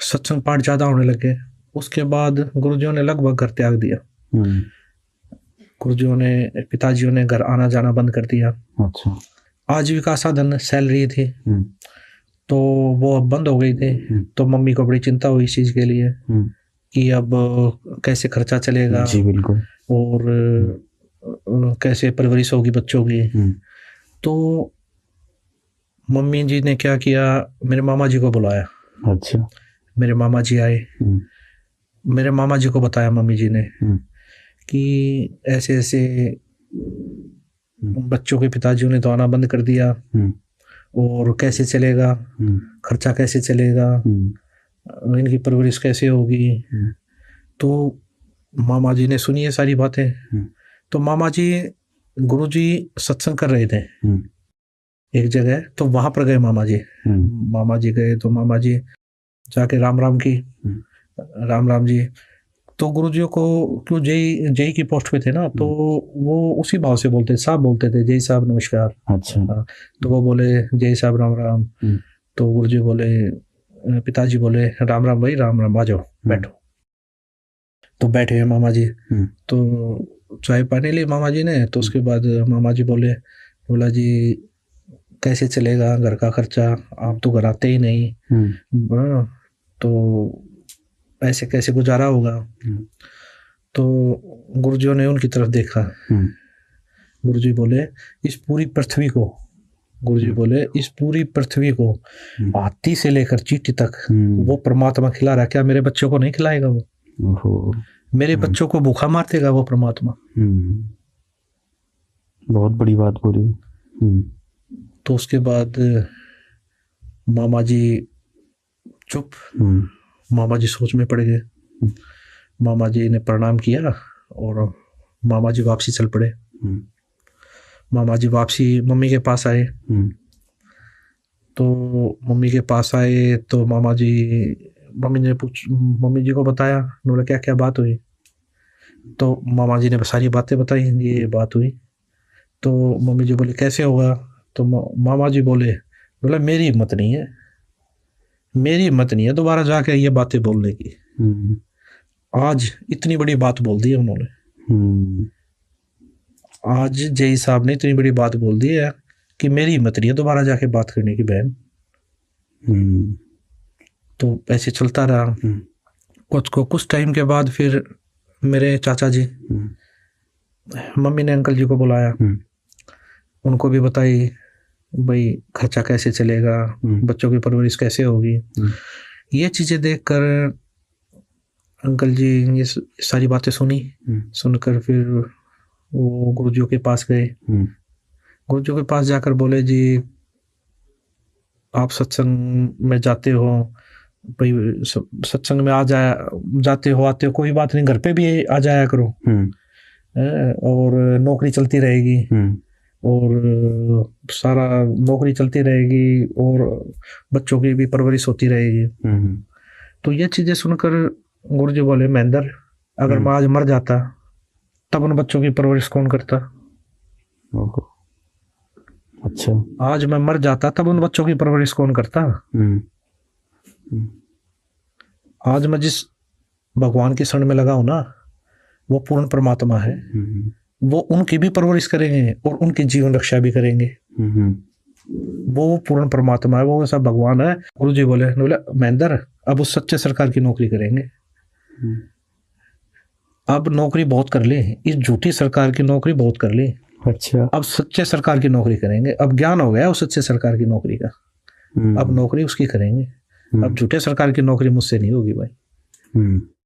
सत्संग पाठ ज़्यादा होने लगे। उसके बाद गुरुजियों ने लगभग घर त्याग दिया। गुरुजियों ने, पिताजियों ने घर आना जाना बंद कर दिया। अच्छा। आजीविका साधन सैलरी थी तो वो अब बंद हो गई थी। तो मम्मी को बड़ी चिंता हुई इस चीज़ के लिए कि अब कैसे खर्चा चलेगा। जी बिल्कुल। और कैसे परवरिश होगी बच्चों की। तो मम्मी जी ने क्या किया, मेरे मामा जी को बुलाया। अच्छा। मेरे मामा जी आए। मेरे मामा जी को बताया मम्मी जी ने कि ऐसे ऐसे बच्चों के पिताजियों ने तो आना बंद कर दिया और कैसे चलेगा, खर्चा कैसे चलेगा, इनकी परवरिश कैसे होगी। तो मामा जी ने सुनी ये सारी बातें। तो मामा जी, गुरु जी सत्संग कर रहे थे एक जगह, तो वहां पर गए मामा जी। मामा जी गए तो मामा जी जाके राम राम की, राम राम जी। तो गुरुजियों को, क्यों जय जय की पोस्ट पे थे ना, तो वो उसी भाव से बोलते, साहब बोलते थे, जय साहब नमस्कार। अच्छा। तो वो बोले जय साहब राम राम। तो गुरुजी बोले, पिताजी बोले राम राम भाई, राम राम, आ जाओ बैठो। तो बैठे हैं मामा जी। तो चाय पानी ली मामा जी ने। तो उसके बाद मामा जी बोला जी कैसे चलेगा घर का खर्चा, आप तो घर आते ही नहीं, तो ऐसे कैसे गुजारा होगा। तो गुरुजियों ने उनकी तरफ देखा। गुरुजी बोले इस पूरी पृथ्वी को, गुरुजी बोले इस पूरी पृथ्वी को हाथी से लेकर चींटी तक वो परमात्मा खिला रहा, क्या मेरे बच्चों को नहीं खिलाएगा वो? मेरे बच्चों को भूखा मार देगा वो परमात्मा? बहुत बड़ी बात बोली। तो उसके बाद मामा जी चुप। मामा जी सोच में पड़ गए। मामा जी ने प्रणाम किया और मामा जी वापसी चल पड़े। मामा जी वापसी मम्मी के पास आए। तो मम्मी के पास आए तो मम्मी जी को बताया, बोला क्या क्या बात हुई। तो मामा जी ने सारी बातें बताई, ये बात हुई। तो मम्मी जी बोली कैसे होगा। तो मामा जी बोला मेरी हिम्मत नहीं है, मेरी हिम्मत नहीं है दोबारा जाके ये बातें बोलने की। आज इतनी बड़ी बात बोल दी है उन्होंने। आज जय साहब ने इतनी बड़ी बात बोल दी है कि मेरी हिम्मत नहीं है दोबारा जाके बात करने की बहन। तो ऐसे चलता रहा। कुछ टाइम के बाद फिर मेरे चाचा जी, मम्मी ने अंकल जी को बुलाया। उनको भी बताई भाई खर्चा कैसे चलेगा, बच्चों की परवरिश कैसे होगी। ये चीज़ें देखकर अंकल जी ये सारी बातें सुनकर फिर वो गुरुजियों के पास गए। गुरुजियों के पास जाकर बोले जी आप सत्संग में जाते हो भाई, सत्संग में जाते हो आते हो, कोई बात नहीं, घर पे भी आ जाया करो। और नौकरी चलती रहेगी और सारा नौकरी चलती रहेगी और बच्चों की भी परवरिश होती रहेगी। तो ये चीज़ें सुनकर गुरुजी बोले महेंद्र, अगर मैं आज मर जाता तब उन बच्चों की परवरिश कौन करता? अच्छा। आज मैं मर जाता तब उन बच्चों की परवरिश कौन करता? आज मैं जिस भगवान के शरण में लगा हूं ना, वो पूर्ण परमात्मा है। वो उनकी भी परवरिश करेंगे और उनकी जीवन रक्षा भी करेंगे। वो पूर्ण परमात्मा है, वो ऐसा भगवान है। गुरुजी बोले महेंद्र, अब उस सच्चे सरकार की नौकरी करेंगे। अब नौकरी बहुत कर ली, इस झूठी सरकार की नौकरी बहुत कर ली। अच्छा। अब सच्चे सरकार की नौकरी करेंगे। अब ज्ञान हो गया उस सच्चे सरकार की नौकरी का। अब नौकरी उसकी करेंगे। अब झूठे सरकार की नौकरी मुझसे नहीं होगी भाई।